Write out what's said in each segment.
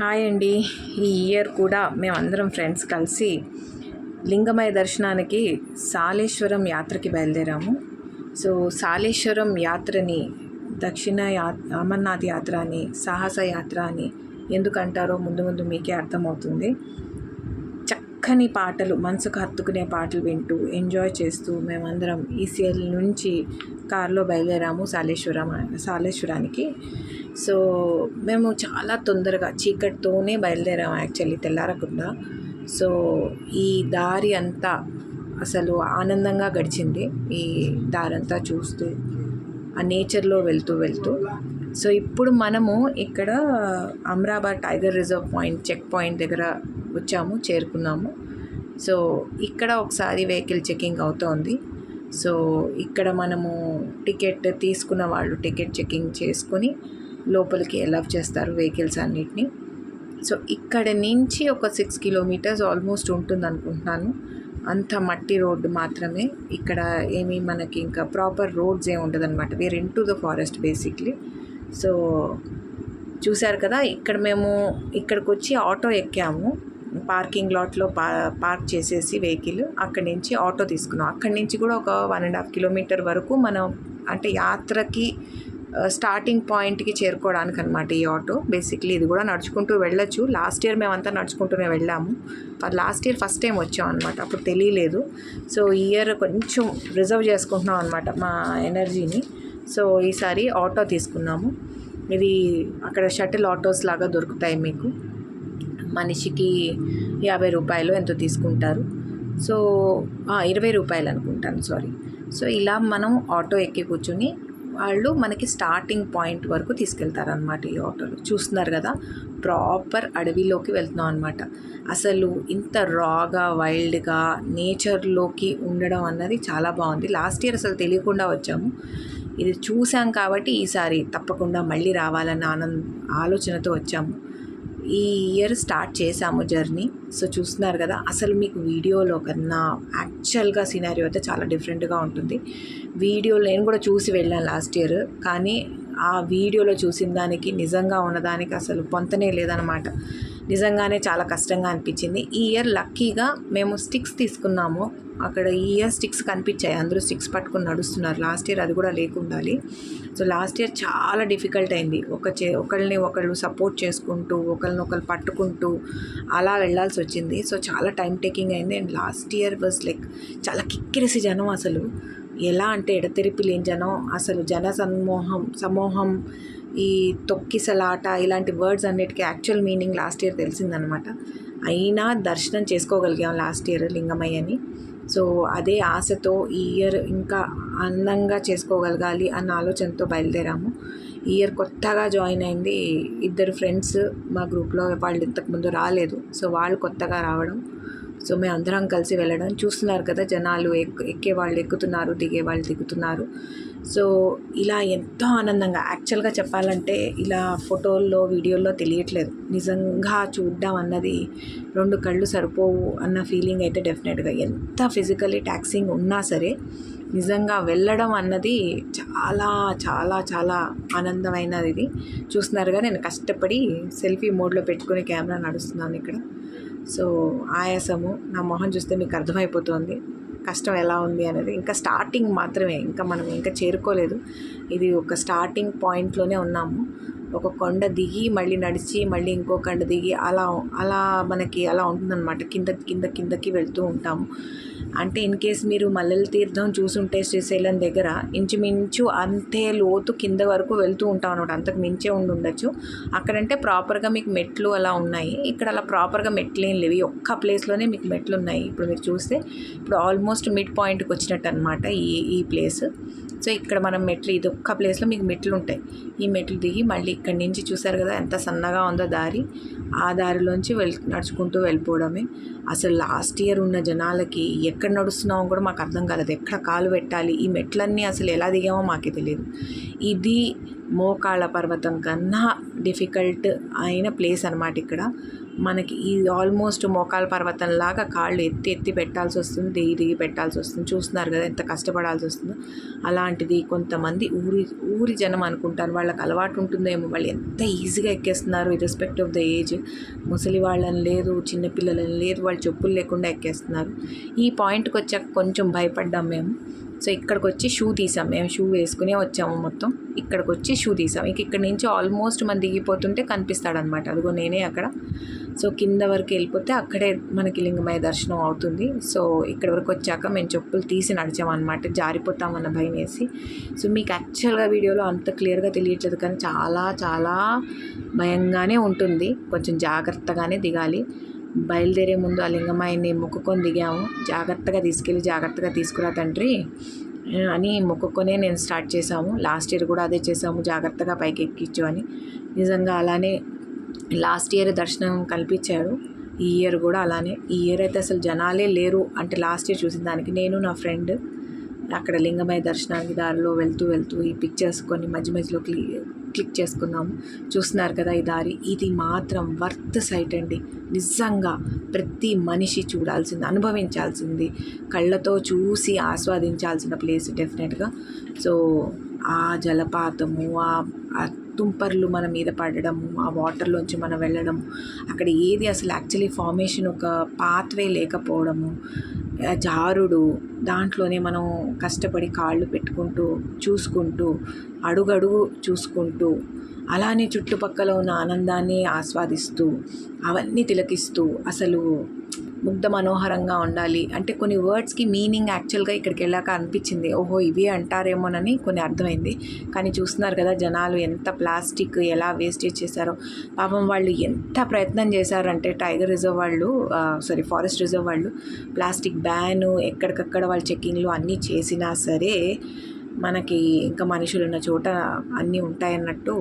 Hi అండి. ఈ year కూడా మేమందరం ఫ్రెండ్స్ కలిసి లింగమయ దర్శనానికి సాలేశ్వరం యాత్రకి బయలుదేరాము. సో సాలేశ్వరం యాత్రని అమర్నాథ్ యాత్ర అని, సాహస యాత్ర అని ఎందుకంటారో ముందు ముందు మీకే అర్థమవుతుంది. చక్కని పాటలు, మనసుకు హత్తుకునే పాటలు వింటూ ఎంజాయ్ చేస్తూ మేమందరం ఈసీఎల్ నుంచి కారులో బయలుదేరాము సాలేశ్వరానికి. సో మేము చాలా తొందరగా చీకటితోనే బయలుదేరాము, యాక్చువల్లీ తెల్లారకుండా. సో ఈ దారి అంతా అసలు ఆనందంగా గడిచింది. ఈ దారంతా చూస్తూ ఆ నేచర్లో వెళ్తూ సో ఇప్పుడు మనము ఇక్కడ Amrabad tiger reserve check point దగ్గర చేరుకున్నాము. సో ఇక్కడ ఒకసారి వెహికల్ చెకింగ్ అవుతోంది. సో ఇక్కడ మనము టికెట్ తీసుకున్న వాళ్ళు టికెట్ చెకింగ్ చేసుకొని లోపలికి అలౌ చేస్తారు వెహికల్స్ అన్నిటినీ. సో ఇక్కడ నుంచి ఒక 6 కిలోమీటర్స్ ఆల్మోస్ట్ ఉంటుంది అనుకుంటున్నాను. అంత మట్టి రోడ్డు మాత్రమే. ఇక్కడ ఏమీ మనకి ఇంకా ప్రాపర్ రోడ్స్ ఏమి ఉండదు అనమాట. We're into the forest basically. So చూశారు కదా, ఇక్కడ మేము ఇక్కడికి వచ్చి ఆటో ఎక్కాము. పార్కింగ్ లాట్లో పార్క్ చేసేసి వెహికల్ అక్కడి నుంచి ఆటో తీసుకున్నాం. అక్కడి నుంచి కూడా ఒక 1.5 కిలోమీటర్ వరకు మనం అంటే యాత్రకి స్టార్టింగ్ పాయింట్కి చేరుకోవడానికి అనమాట ఈ ఆటో. బేసిక్లీ ఇది కూడా నడుచుకుంటూ వెళ్ళొచ్చు. లాస్ట్ ఇయర్ మేమంతా నడుచుకుంటూనే వెళ్ళాము. లాస్ట్ ఇయర్ ఫస్ట్ టైం వచ్చాం అనమాట, అప్పుడు తెలియలేదు. సో ఈ ఇయర్ కొంచెం రిజర్వ్ చేసుకుంటున్నాం అనమాట మా ఎనర్జీని. సో ఈసారి ఆటో తీసుకున్నాము. ఇది అక్కడ షటిల్ ఆటోస్ లాగా దొరుకుతాయి మీకు. మనిషికి 50 రూపాయలు ఎంతో తీసుకుంటారు. సో 20 రూపాయలు అనుకుంటాను, సారీ. సో ఇలా మనం ఆటో ఎక్కి కూర్చొని వాళ్ళు మనకి స్టార్టింగ్ పాయింట్ వరకు తీసుకెళ్తారనమాట ఈ ఆటోలో. చూస్తున్నారు కదా, ప్రాపర్ అడవిలోకి వెళ్తున్నాం అనమాట. అసలు ఇంత రాగా, వైల్డ్గా నేచర్లోకి ఉండడం అన్నది చాలా బాగుంది. లాస్ట్ ఇయర్ అసలు తెలియకుండా వచ్చాము. ఇది చూసాం కాబట్టి ఈసారి తప్పకుండా మళ్ళీ రావాలన్న ఆలోచనతో వచ్చాము. ఈ ఇయర్ స్టార్ట్ చేసాము జర్నీ. సో చూస్తున్నారు కదా, అసలు మీకు వీడియోలో కన్నా యాక్చువల్గా సినారియో అయితే చాలా డిఫరెంట్గా ఉంటుంది. వీడియోలో నేను కూడా చూసి వెళ్ళాను లాస్ట్ ఇయర్, కానీ ఆ వీడియోలో చూసిన దానికి నిజంగా ఉన్నదానికి అసలు పొంతనే లేదనమాట. నిజంగానే చాలా కష్టంగా అనిపించింది. ఈ ఇయర్ లక్కీగా మేము స్టిక్స్ తీసుకున్నాము. అక్కడ ఈ ఇయర్ స్టిక్స్ కనిపించాయి, అందరూ స్టిక్స్ పట్టుకుని నడుస్తున్నారు. లాస్ట్ ఇయర్ అది కూడా లేకుండాలి. సో లాస్ట్ ఇయర్ చాలా డిఫికల్ట్ అయింది. ఒకళ్ళని ఒకళ్ళు సపోర్ట్ చేసుకుంటూ, ఒకరినొకరు పట్టుకుంటూ అలా వెళ్ళాల్సి వచ్చింది. సో చాలా టైం టేకింగ్ అయింది. And last year was like చాలా కిక్కిరిసి జనం, అసలు ఎలా అంటే ఎడతెరిపి లేని జనం. అసలు జన సమూహం, ఈ తొక్కిసలాట ఇలాంటి వర్డ్స్ అన్నిటికీ యాక్చువల్ మీనింగ్ లాస్ట్ ఇయర్ తెలిసిందనమాట. అయినా దర్శనం చేసుకోగలిగాం లాస్ట్ ఇయర్ లింగమయ్యని. సో అదే ఆశతో ఈ ఇయర్ ఇంకా అందంగా చేసుకోగలగాలి అన్న ఆలోచనతో బయలుదేరాము. ఈ ఇయర్ కొత్తగా జాయిన్ అయింది 2 ఫ్రెండ్స్ మా గ్రూప్లో. వాళ్ళు ఇంతకుముందు రాలేదు. సో వాళ్ళు కొత్తగా రావడం, సో మేము అందరం కలిసి వెళ్ళడం. చూస్తున్నారు కదా, జనాలు ఎక్కే వాళ్ళు ఎక్కుతున్నారు, దిగే వాళ్ళు దిగుతున్నారు. సో ఇలా ఎంతో ఆనందంగా, యాక్చువల్గా చెప్పాలంటే ఇలా ఫోటోల్లో వీడియోల్లో తెలియట్లేదు. నిజంగా చూడ్డం అన్నది 2 కళ్ళు సరిపోవు అన్న ఫీలింగ్ అయితే డెఫినెట్గా. ఎంత ఫిజికల్లీ టాక్సింగ్ ఉన్నా సరే నిజంగా వెళ్ళడం అన్నది చాలా చాలా చాలా ఆనందమైనది. ఇది చూస్తున్నారుగా, నేను కష్టపడి సెల్ఫీ మోడ్లో పెట్టుకుని కెమెరా నడుస్తున్నాను ఇక్కడ. సో ఆయాసము నా మొహం చూస్తే మీకు అర్థమైపోతుంది కష్టం ఎలా ఉంది అనేది. ఇంకా స్టార్టింగ్ మాత్రమే, ఇంకా మనం ఇంకా చేరుకోలేదు. ఇది ఒక స్టార్టింగ్ పాయింట్లోనే ఉన్నాము. ఒక కొండ దిగి మళ్ళీ నడిచి మళ్ళీ ఇంకో కొండ దిగి అలా మనకి అలా ఉంటుందన్నమాట. కిందకి వెళ్తూ ఉంటాము. అంటే ఇన్ కేస్ మీరు మల్లెల తీర్థం చూసుంటే శ్రీశైలం దగ్గర ఇంచుమించు అంతే లోతు కింద వరకు వెళ్తూ ఉంటాం అనమాట. అంతకు మించే ఉండొచ్చు. అక్కడంటే ప్రాపర్గా మీకు మెట్లు అలా ఉన్నాయి. ఇక్కడ అలా ప్రాపర్గా మెట్లు ఏం లేవు. ఒక్క ప్లేస్లోనే మీకు మెట్లు ఉన్నాయి. ఇప్పుడు మీరు చూస్తే ఇప్పుడు ఆల్మోస్ట్ మిడ్ పాయింట్కి వచ్చినట్టు అనమాట ఈ ప్లేస్. సో ఇక్కడ మనం మెట్లు, ఇది ఒక్క ప్లేస్లో మీకు మెట్లు ఉంటాయి. ఈ మెట్లు దిగి మళ్ళీ ఇక్కడి నుంచి చూసారు కదా ఎంత సన్నగా ఉందో దారి. ఆ దారిలోంచి నడుచుకుంటూ వెళ్ళిపోవడమే. అసలు లాస్ట్ ఇయర్ ఉన్న జనాలకి ఎక్కడ నడుస్తున్నామో కూడా మాకు అర్థం కాలేదు. ఎక్కడ కాలు పెట్టాలి, ఈ మెట్లన్నీ అసలు ఎలా దిగామో మాకే తెలియదు. ఇది మోకాళ్ళ పర్వతం కన్నా డిఫికల్ట్ అయిన ప్లేస్ అనమాట ఇక్కడ. మనకి ఇది ఆల్మోస్ట్ మోకాళ్ళ పర్వతం లాగా కాళ్ళు ఎత్తి ఎత్తి పెట్టాల్సి వస్తుంది, దిగి దిగి పెట్టాల్సి వస్తుంది. చూస్తున్నారు కదా ఎంత కష్టపడాల్సి వస్తుందో. అలాంటిది కొంతమంది ఊరి జనం అనుకుంటారు, వాళ్ళకి అలవాటు ఉంటుందేమో, వాళ్ళు ఎంత ఈజీగా ఎక్కేస్తున్నారు ఇర్రెస్పెక్ట్ ఆఫ్ ద ఏజ్. ముసలి వాళ్ళని లేదు, చిన్నపిల్లలని లేదు, వాళ్ళు చెప్పులు లేకుండా ఎక్కేస్తున్నారు. ఈ పాయింట్కి వచ్చాక కొంచెం భయపడ్డాం మేము. సో ఇక్కడికి వచ్చి షూ తీసాం, మేము షూ వేసుకునే వచ్చాము మొత్తం. ఇక్కడికి వచ్చి షూ తీసాం. ఇక్కడ నుంచి ఆల్మోస్ట్ మనం దిగిపోతుంటే కనిపిస్తాడనమాట, అదిగో నేనే అక్కడ. సో కింద వరకు వెళ్ళిపోతే అక్కడే మనకి లింగమయ్య దర్శనం అవుతుంది. సో ఇక్కడ వరకు వచ్చాక మేము చెప్పులు తీసి నడిచామన్నమాట, జారిపోతామన్న భయం వేసి. సో మీకు యాక్చువల్గా వీడియోలో అంత క్లియర్గా తెలియట్లేదు, కానీ చాలా చాలా భయంగానే ఉంటుంది, కొంచెం జాగ్రత్తగానే దిగాలి. బయలుదేరే ముందు ఆ లింగమయ్యని మొక్కుకొని దిగాము. జాగ్రత్తగా తీసుకెళ్ళి జాగ్రత్తగా తీసుకురా తండ్రి అని మొక్కుకొనే నేను స్టార్ట్ చేశాము. లాస్ట్ ఇయర్ కూడా అదే చేసాము, జాగ్రత్తగా పైకి ఎక్కించు అని. నిజంగా అలానే లాస్ట్ ఇయర్ దర్శనం కల్పించాడు, ఈ ఇయర్ కూడా అలానే. ఈ ఇయర్ అయితే అసలు జనాలే లేరు, అంటే లాస్ట్ ఇయర్ చూసిన దానికి. నేను నా ఫ్రెండ్ అక్కడ లింగమయ్య దర్శనానికి దారిలో వెళ్తూ ఈ పిక్చర్స్ కొన్ని మధ్య మధ్యలో క్లిక్ చేసుకున్నాము. చూస్తున్నారు కదా ఈ దారి, ఇది మాత్రం వర్త్ సైట్ అండి. నిజంగా ప్రతి మనిషి చూడాల్సింది, అనుభవించాల్సింది, కళ్ళతో చూసి ఆస్వాదించాల్సిన ప్లేస్ డెఫినెట్గా. సో ఆ జలపాతము, ఆ తుంపర్లు మన మీద పడడము, ఆ వాటర్లోంచి మనం వెళ్ళడము, అక్కడ ఏది అసలు యాక్చువల్లీ ఫార్మేషన్ ఒక పాత్వే లేకపోవడము, జారుడు, దాంట్లోనే మనం కష్టపడి కాళ్ళు పెట్టుకుంటూ చూసుకుంటూ అడుగడుగు చూసుకుంటూ అలానే చుట్టుపక్కల ఉన్న ఆనందాన్ని ఆస్వాదిస్తూ అవన్నీ తిలకిస్తూ అసలు ముగ్ధ మనోహరంగా ఉండాలి. అంటే కొన్ని వర్డ్స్కి మీనింగ్ యాక్చువల్గా ఇక్కడికి వెళ్ళాక అనిపించింది, ఓహో ఇవే అంటారేమోనని కొన్ని అర్థమైంది. కానీ చూస్తున్నారు కదా జనాలు ఎంత ప్లాస్టిక్ ఎలా వేస్టేజ్ చేశారో. పాపం వాళ్ళు ఎంత ప్రయత్నం చేశారంటే టైగర్ రిజర్వ్ వాళ్ళు ఫారెస్ట్ రిజర్వ్ వాళ్ళు ప్లాస్టిక్ బ్యాన్ ఎక్కడికక్కడ వాళ్ళు చెక్కింగ్లు అన్నీ చేసినా సరే మనకి ఇంకా మనుషులు ఉన్న చోట అన్నీ ఉంటాయన్నట్టు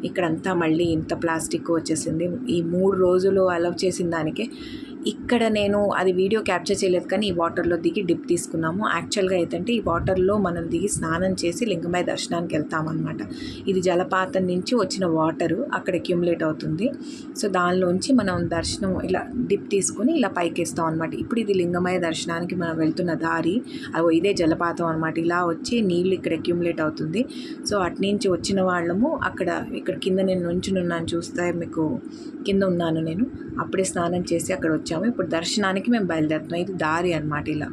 ఇక్కడంతా మళ్ళీ ఇంత ప్లాస్టిక్ వచ్చేసింది. ఈ 3 రోజులు అలౌ చేసిన దానికే. ఇక్కడ నేను అది వీడియో క్యాప్చర్ చేయలేదు, కానీ ఈ వాటర్లో దిగి డిప్ తీసుకున్నాము. యాక్చువల్గా ఏంటంటే ఈ వాటర్లో మనం దిగి స్నానం చేసి లింగమయ్య దర్శనానికి వెళ్తామన్నమాట. ఇది జలపాతం నుంచి వచ్చిన వాటరు అక్కడ అక్యుములేట్ అవుతుంది. సో దానిలోంచి మనం దర్శనం ఇలా డిప్ తీసుకొని ఇలా పైకి వేస్తాం అనమాట. ఇప్పుడు ఇది లింగమయ్య దర్శనానికి మనం వెళ్తున్న దారి, ఇదే జలపాతం అనమాట. ఇలా వచ్చి నీళ్ళు ఇక్కడ అక్యుములేట్ అవుతుంది. సో అటు నుంచి వచ్చిన వాళ్ళము ఇక్కడ కింద నేను నుంచునున్నాను, చూస్తే మీకు కింద ఉన్నాను నేను. అప్పుడే స్నానం చేసి అక్కడ వచ్చాము. ఇప్పుడు దర్శనానికి మేము బయలుదేరుతున్నాం. ఇది దారి అనమాట. ఇలా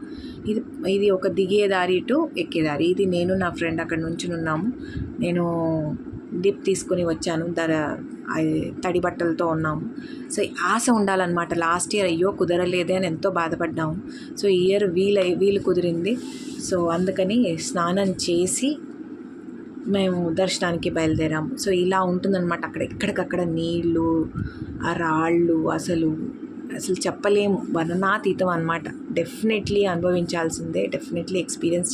ఇది ఒక దిగే దారి టు ఎక్కే దారి. ఇది నేను నా ఫ్రెండ్ అక్కడ నుంచునున్నాము. నేను డిప్ తీసుకొని వచ్చాను, తడి బట్టలతో ఉన్నాము. సో ఆశ ఉండాలన్నమాట. లాస్ట్ ఇయర్ అయ్యో కుదరలేదే అని ఎంతో బాధపడ్డాము. సో ఈ ఇయర్ వీలు కుదిరింది. సో అందుకని స్నానం చేసి మేము దర్శనానికి బయలుదేరాము. సో ఇలా ఉంటుందన్నమాట. ఎక్కడికక్కడ నీళ్ళు, ఆ రాళ్ళు అసలు చెప్పలేము, వర్ణనాతీతం అనమాట. డెఫినెట్లీ అనుభవించాల్సిందే, డెఫినెట్లీ ఎక్స్పీరియన్స్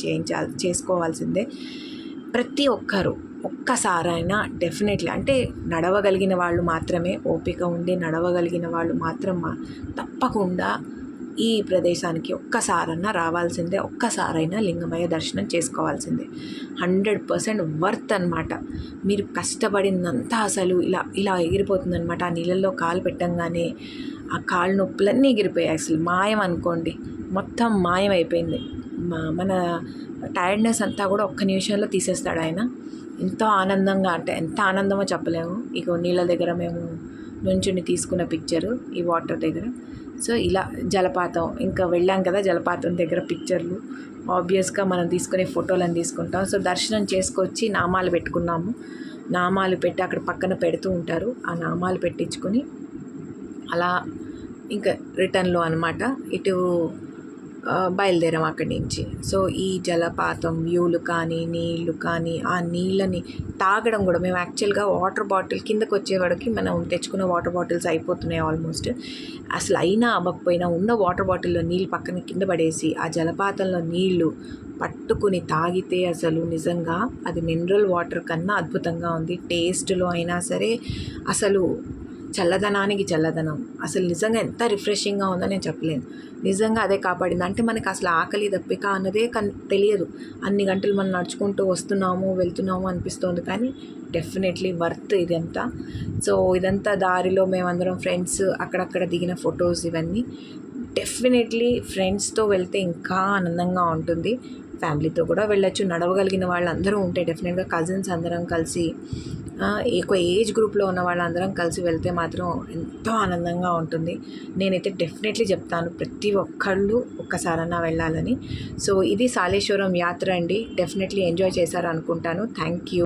చేసుకోవాల్సిందే ప్రతి ఒక్కరూ. ఒక్కసారైనా డెఫినెట్లీ, అంటే నడవగలిగిన వాళ్ళు మాత్రమే, ఓపిక ఉండి నడవగలిగిన వాళ్ళు మాత్రం తప్పకుండా ఈ ప్రదేశానికి ఒక్కసారైనా రావాల్సిందే, ఒక్కసారైనా లింగమయ్య దర్శనం చేసుకోవాల్సిందే. 100% వర్త్ అనమాట. మీరు కష్టపడినంత అసలు ఇలా ఎగిరిపోతుందనమాట. ఆ నీళ్ళల్లో కాలు పెట్టంగానే ఆ కాళ్ళు నొప్పులన్నీ ఎగిరిపోయాయి. అసలు మాయం అనుకోండి, మొత్తం మాయం అయిపోయింది. మన టైర్డ్నెస్ అంతా కూడా ఒక్క నిమిషంలో తీసేస్తాడు ఆయన. ఎంతో ఆనందంగా, అంటే ఎంత ఆనందమో చెప్పలేము. ఇక నీళ్ళ దగ్గర మేము నుంచుని తీసుకున్న పిక్చరు ఈ వాటర్ దగ్గర. సో ఇలా జలపాతం ఇంకా వెళ్ళాం కదా, జలపాతం దగ్గర పిక్చర్లు ఆబ్వియస్గా మనం తీసుకునే ఫోటోలను తీసుకుంటాం. సో దర్శనం చేసుకొచ్చి నామాలు పెట్టుకున్నాము. నామాలు పెట్టి అక్కడ పక్కన పెడుతూ ఉంటారు, ఆ నామాలు పెట్టించుకొని అలా ఇంకా రిటర్న్లో అనమాట ఇటు బయలుదేరాం అక్కడి నుంచి. సో ఈ జలపాతం వ్యూలు కానీ నీళ్ళు కానీ ఆ నీళ్ళని తాగడం కూడా, మేము యాక్చువల్గా వాటర్ బాటిల్ కిందకు వచ్చేవాడికి మనం తెచ్చుకున్న వాటర్ బాటిల్స్ అయిపోతున్నాయి ఆల్మోస్ట్. అసలు అయినా అవ్వకపోయినా ఉన్న వాటర్ బాటిల్లో నీళ్ళు పక్కన కింద పడేసి ఆ జలపాతంలో నీళ్ళు పట్టుకుని తాగితే అసలు నిజంగా అది మినరల్ వాటర్ కన్నా అద్భుతంగా ఉంది. టేస్ట్లో అయినా సరే అసలు చల్లదనానికి చల్లదనం. అసలు నిజంగా ఎంత రిఫ్రెషింగ్గా ఉందో నేను చెప్పలేను. నిజంగా అదే కాపాడింది. అంటే మనకు అసలు ఆకలి దప్పిక అన్నదే తెలియదు. అన్ని గంటలు మనం నడుచుకుంటూ వస్తున్నాము వెళ్తున్నాము అనిపిస్తుంది, కానీ డెఫినెట్లీ వర్త్ ఇదంతా. సో ఇదంతా దారిలో మేమందరం ఫ్రెండ్స్ అక్కడక్కడ దిగిన ఫొటోస్ ఇవన్నీ. డెఫినెట్లీ ఫ్రెండ్స్తో వెళ్తే ఇంకా ఆనందంగా ఉంటుంది. ఫ్యామిలీతో కూడా వెళ్ళొచ్చు. నడవగలిగిన వాళ్ళందరూ ఉంటే డెఫినెట్గా కజిన్స్ అందరం కలిసి ఒక ఏజ్ గ్రూప్లో ఉన్న వాళ్ళందరం కలిసి వెళ్తే మాత్రం ఎంతో ఆనందంగా ఉంటుంది. నేనైతే డెఫినెట్లీ చెప్తాను ప్రతి ఒక్కళ్ళు ఒక్కసారన్నా వెళ్ళాలని. సో ఇది సాలేశ్వరం యాత్ర అండి. డెఫినెట్లీ ఎంజాయ్ చేశారు అనుకుంటాను. Thank you.